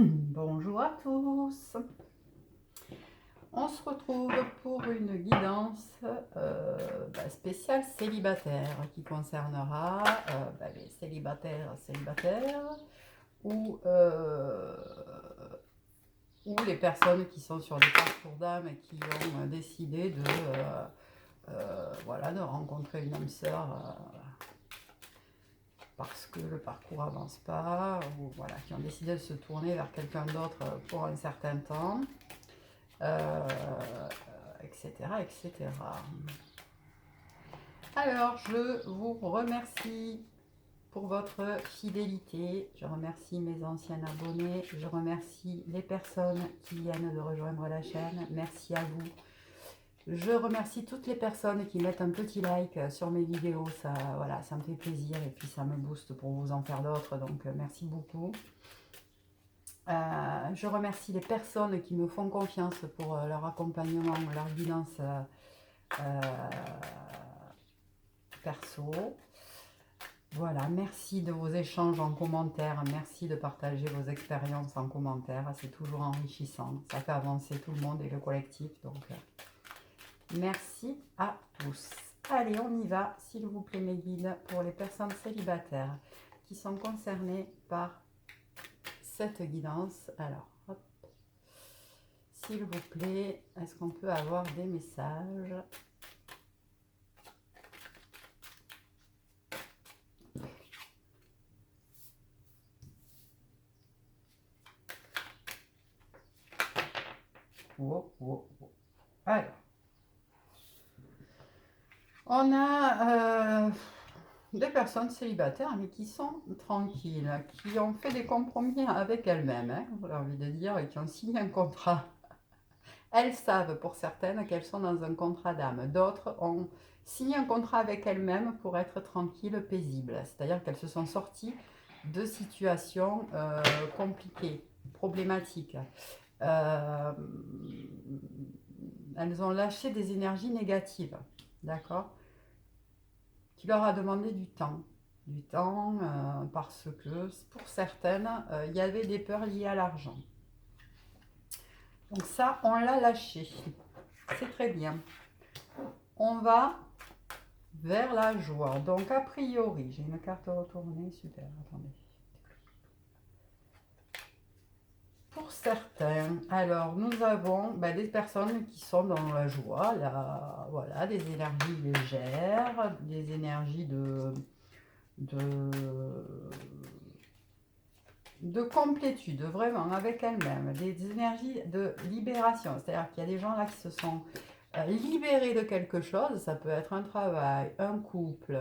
Bonjour à tous. On se retrouve pour une guidance spéciale célibataire qui concernera les célibataires ou, les personnes qui sont sur des parcours d'âme et qui ont décidé de rencontrer une âme sœur parce que le parcours avance pas, ou voilà, qui ont décidé de se tourner vers quelqu'un d'autre pour un certain temps, etc., etc. Alors, je vous remercie pour votre fidélité. Je remercie mes anciens abonnés. Je remercie les personnes qui viennent de rejoindre la chaîne. Merci à vous. Je remercie toutes les personnes qui mettent un petit like sur mes vidéos. Ça, voilà, ça me fait plaisir et puis ça me booste pour vous en faire d'autres. Donc, merci beaucoup. Je remercie les personnes qui me font confiance pour leur accompagnement, leur guidance perso. Voilà, merci de vos échanges en commentaire, merci de partager vos expériences en commentaire, c'est toujours enrichissant, ça fait avancer tout le monde et le collectif, donc merci à tous. Allez, on y va, s'il vous plaît mes guides, pour les personnes célibataires qui sont concernées par cette guidance. Alors, hop, s'il vous plaît, est-ce qu'on peut avoir des messages ? Oh, oh, oh. Alors, on a des personnes célibataires, mais qui sont tranquilles, qui ont fait des compromis avec elles-mêmes, hein, j'ai envie de dire, et qui ont signé un contrat. Elles savent pour certaines qu'elles sont dans un contrat d'âme. D'autres ont signé un contrat avec elles-mêmes pour être tranquilles, paisibles. C'est-à-dire qu'elles se sont sorties de situations compliquées, problématiques. Elles ont lâché des énergies négatives, d'accord, qui leur a demandé du temps. Parce que pour certaines, il y avait des peurs liées à l'argent. Donc ça, on l'a lâché. C'est très bien. On va vers la joie. Donc a priori, j'ai une carte retournée, super, attendez. Pour certains, alors nous avons des personnes qui sont dans la joie, voilà, des énergies légères, des énergies de complétude, vraiment, avec elles-mêmes, des énergies de libération. C'est-à-dire qu'il y a des gens là qui se sont libérés de quelque chose, ça peut être un travail, un couple,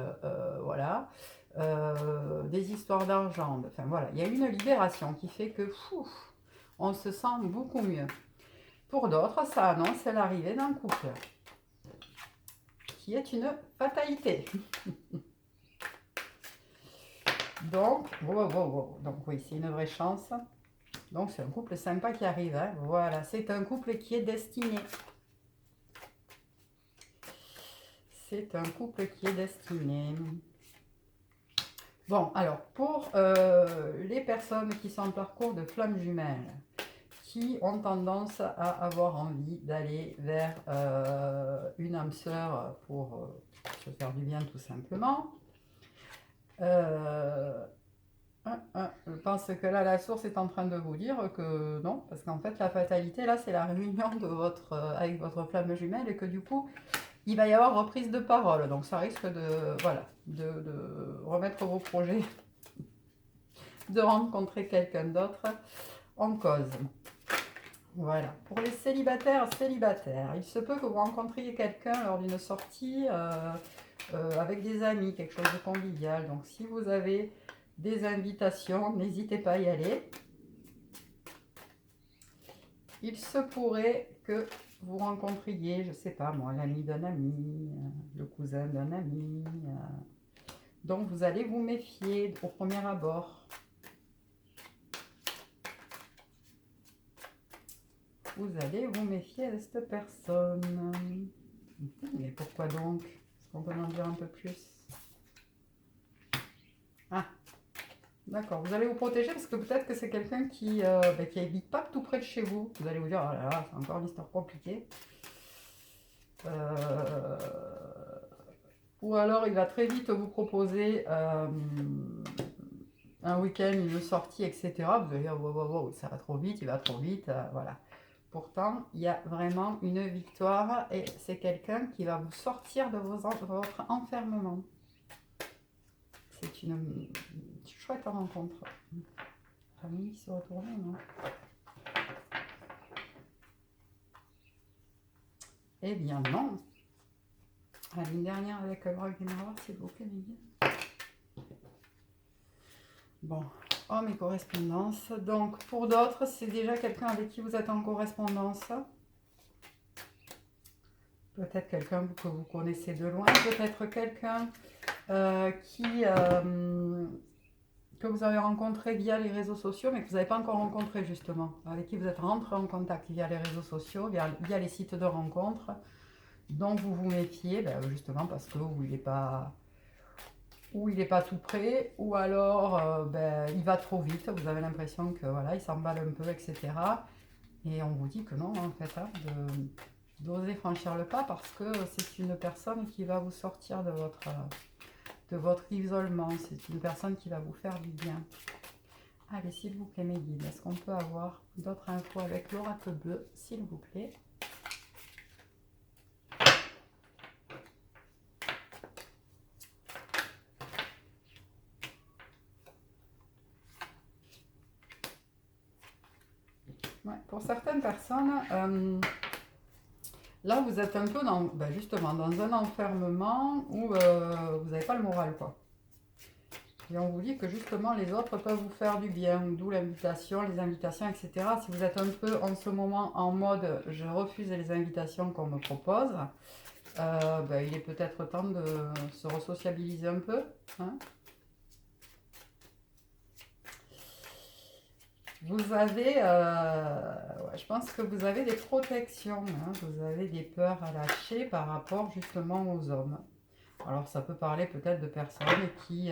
voilà, des histoires d'argent, enfin voilà, il y a une libération qui fait que on se sent beaucoup mieux. Pour d'autres, ça annonce l'arrivée d'un couple, qui est une fatalité. Donc, donc oui, c'est une vraie chance. Donc c'est un couple sympa qui arrive, hein. Voilà, c'est un couple qui est destiné. C'est un couple qui est destiné. Bon, alors, pour les personnes qui sont en parcours de flamme jumelle, qui ont tendance à avoir envie d'aller vers une âme sœur pour se faire du bien tout simplement, je pense que là, la source est en train de vous dire que non, parce qu'en fait, la fatalité, là, c'est la réunion de avec votre flamme jumelle et que du coup, il va y avoir reprise de parole. Donc, ça risque de remettre vos projets, de rencontrer quelqu'un d'autre en cause. Voilà. Pour les célibataires, il se peut que vous rencontriez quelqu'un lors d'une sortie avec des amis, quelque chose de convivial. Donc, si vous avez des invitations, n'hésitez pas à y aller. Il se pourrait que vous rencontriez, je ne sais pas moi, l'ami d'un ami, le cousin d'un ami. Donc vous allez vous méfier au premier abord. Vous allez vous méfier de cette personne. Mais pourquoi donc? Est-ce qu'on peut en dire un peu plus? Ah, D'accord. Vous allez vous protéger parce que peut-être que c'est quelqu'un qui habite pas tout près de chez vous. Vous allez vous dire, oh là là, c'est encore une histoire compliquée. Euh, Ou alors il va très vite vous proposer un week-end, une sortie, etc. Vous allez dire, wow, wow, wow, ça va trop vite, il va trop vite, voilà. Pourtant, il y a vraiment une victoire et c'est quelqu'un qui va vous sortir de votre enfermement. C'est une chouette rencontre. Famille qui se retourne, non? Eh bien non. Allez, une dernière avec le bras du miroir, s'il vous plaît, Miguel. Bon, oh mes correspondances. Donc pour d'autres, c'est déjà quelqu'un avec qui vous êtes en correspondance. Peut-être quelqu'un que vous connaissez de loin, peut-être quelqu'un que vous avez rencontré via les réseaux sociaux, mais que vous n'avez pas encore rencontré justement, avec qui vous êtes rentré en contact via les réseaux sociaux, via les sites de rencontres, dont vous vous méfiez, justement parce que ou il n'est pas tout près, ou alors il va trop vite, vous avez l'impression que voilà, il s'emballe un peu, etc. Et on vous dit que non, en fait, d'oser franchir le pas parce que c'est une personne qui va vous sortir de votre isolement, c'est une personne qui va vous faire du bien. Allez, s'il vous plaît, mes guides, est-ce qu'on peut avoir d'autres infos avec l'oracle bleu, s'il vous plaît? Ouais, pour certaines personnes, là vous êtes un peu justement dans un enfermement où vous n'avez pas le moral, quoi. Et on vous dit que justement les autres peuvent vous faire du bien, d'où l'invitation, les invitations, etc. Si vous êtes un peu en ce moment en mode je refuse les invitations qu'on me propose, il est peut-être temps de se resociabiliser un peu. Hein. Vous avez, je pense que vous avez des protections, hein, vous avez des peurs à lâcher par rapport justement aux hommes. Alors ça peut parler peut-être de personnes qui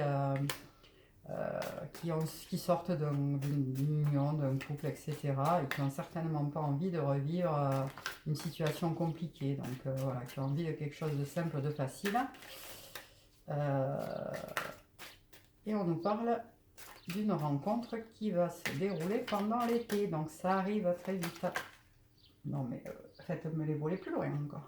sortent d'une union, d'un couple, etc. et qui n'ont certainement pas envie de revivre une situation compliquée. Donc voilà, qui ont envie de quelque chose de simple, de facile. Et on nous parle d'une rencontre qui va se dérouler pendant l'été. Donc ça arrive très vite. Non mais faites-me les voler plus loin encore.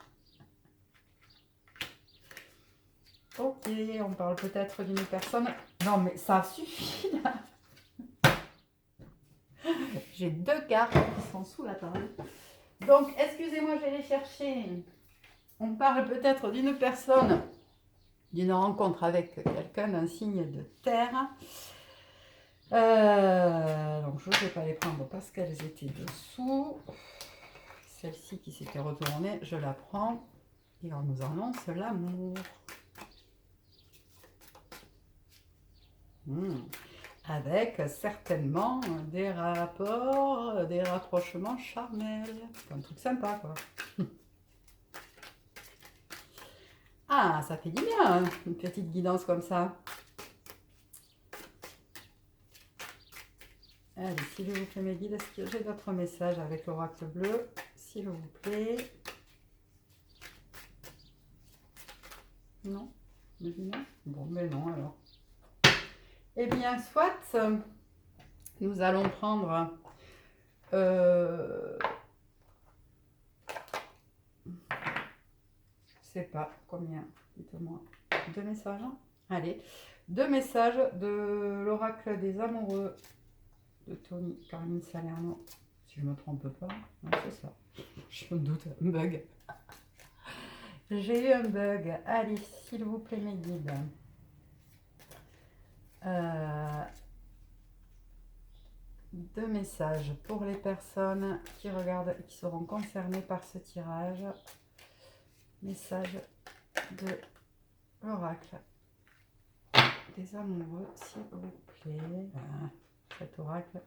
Ok, on parle peut-être d'une personne... Non mais ça suffit là. J'ai deux cartes qui sont sous la table. Donc excusez-moi, je vais les chercher. On parle peut-être d'une personne, d'une rencontre avec quelqu'un d'un signe de terre. Donc je ne vais pas les prendre parce qu'elles étaient dessous. Celle-ci qui s'était retournée, je la prends. Et on nous annonce l'amour. Avec certainement des rapports, des rapprochements charnels. C'est un truc sympa, quoi. Ah, ça fait du bien, hein, une petite guidance comme ça. Allez, s'il vous plaît, mes guides, est-ce que j'ai d'autres messages avec l'oracle bleu? S'il vous plaît. Non? Non? Bon, mais non, alors. Eh bien, soit, nous allons prendre... je sais pas combien, dites-moi. 2 messages? Allez, 2 messages de l'oracle des amoureux de Tony Carmine Salerno. Si je ne me trompe pas, non, c'est ça. Je me doute, un bug. J'ai eu un bug. Allez, s'il vous plaît, mes guides. Deux messages pour les personnes qui regardent et qui seront concernées par ce tirage. Message de l'oracle des amoureux, s'il vous plaît. Cet oracle.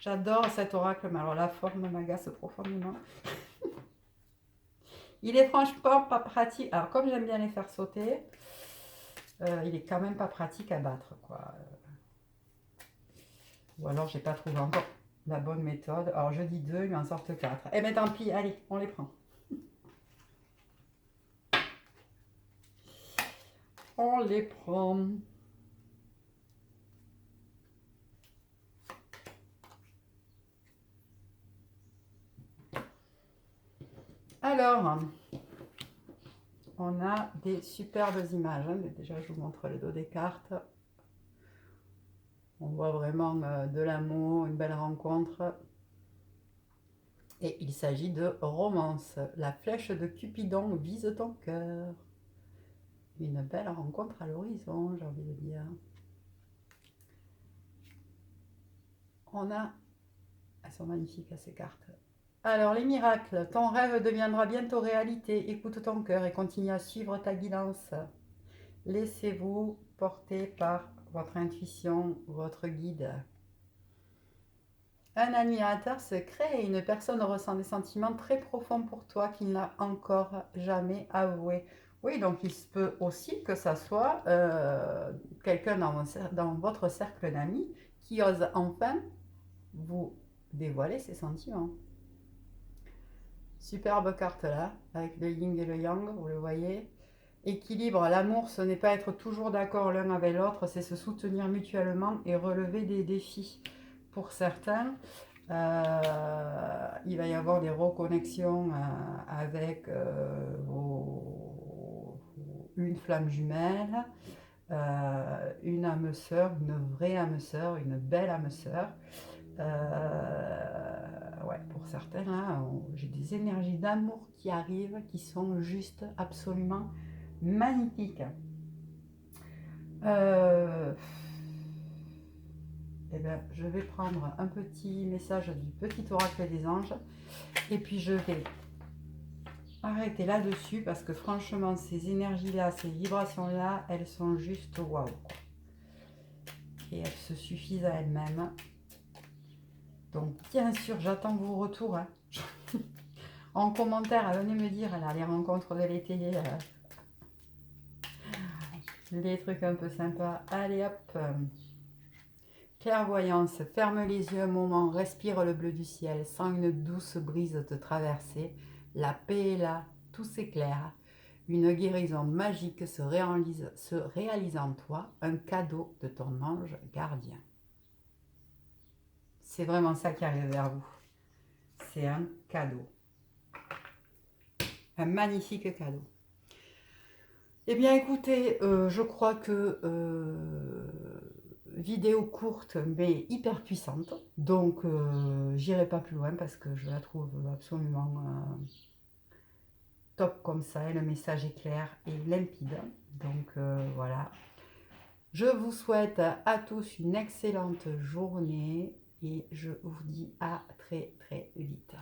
J'adore cet oracle, mais alors la forme m'agace profondément. Il est franchement pas pratique. Alors comme j'aime bien les faire sauter, il est quand même pas pratique à battre, quoi. Ou alors, j'ai pas trouvé encore la bonne méthode. Alors, je dis 2, il m'en sortent 4. Eh bien, tant pis, allez, on les prend. On les prend. Alors, on a des superbes images. Hein. Déjà, je vous montre le dos des cartes. On voit vraiment de l'amour, une belle rencontre. Et il s'agit de romance. La flèche de Cupidon vise ton cœur. Une belle rencontre à l'horizon, j'ai envie de dire. On a... Elles sont magnifiques, ces cartes. Alors, les miracles. Ton rêve deviendra bientôt réalité. Écoute ton cœur et continue à suivre ta guidance. Laissez-vous porter par votre intuition, votre guide. Un admirateur secret et une personne ressent des sentiments très profonds pour toi qu'il n'a encore jamais avoués. Oui, donc il se peut aussi que ça soit quelqu'un dans votre cercle d'amis qui ose enfin vous dévoiler ses sentiments. Superbe carte là, avec le yin et le yang, vous le voyez. Équilibre, l'amour, ce n'est pas être toujours d'accord l'un avec l'autre, c'est se soutenir mutuellement et relever des défis. Pour certains, il va y avoir des reconnexions avec une flamme jumelle, une âme sœur, une vraie âme sœur, une belle âme sœur. Ouais, pour certains, là, j'ai des énergies d'amour qui arrivent, qui sont juste absolument magnifiques. Eh bien, je vais prendre un petit message du petit oracle des anges et puis je vais arrêter là-dessus parce que franchement, ces énergies-là, ces vibrations-là, elles sont juste waouh. Et elles se suffisent à elles-mêmes. Donc, bien sûr, j'attends vos retours. Hein. En commentaire, venez me dire là, les rencontres de l'été, les trucs un peu sympas. Allez hop. Clairvoyance, ferme les yeux un moment, respire le bleu du ciel, sens une douce brise te traverser. La paix est là, tout s'éclaire. Une guérison magique se réalise en toi, un cadeau de ton ange gardien. C'est vraiment ça qui arrive vers vous. C'est un cadeau. Un magnifique cadeau. Eh bien écoutez, je crois que vidéo courte mais hyper puissante, donc j'irai pas plus loin parce que je la trouve absolument top comme ça et le message est clair et limpide. Donc voilà, je vous souhaite à tous une excellente journée et je vous dis à très très vite.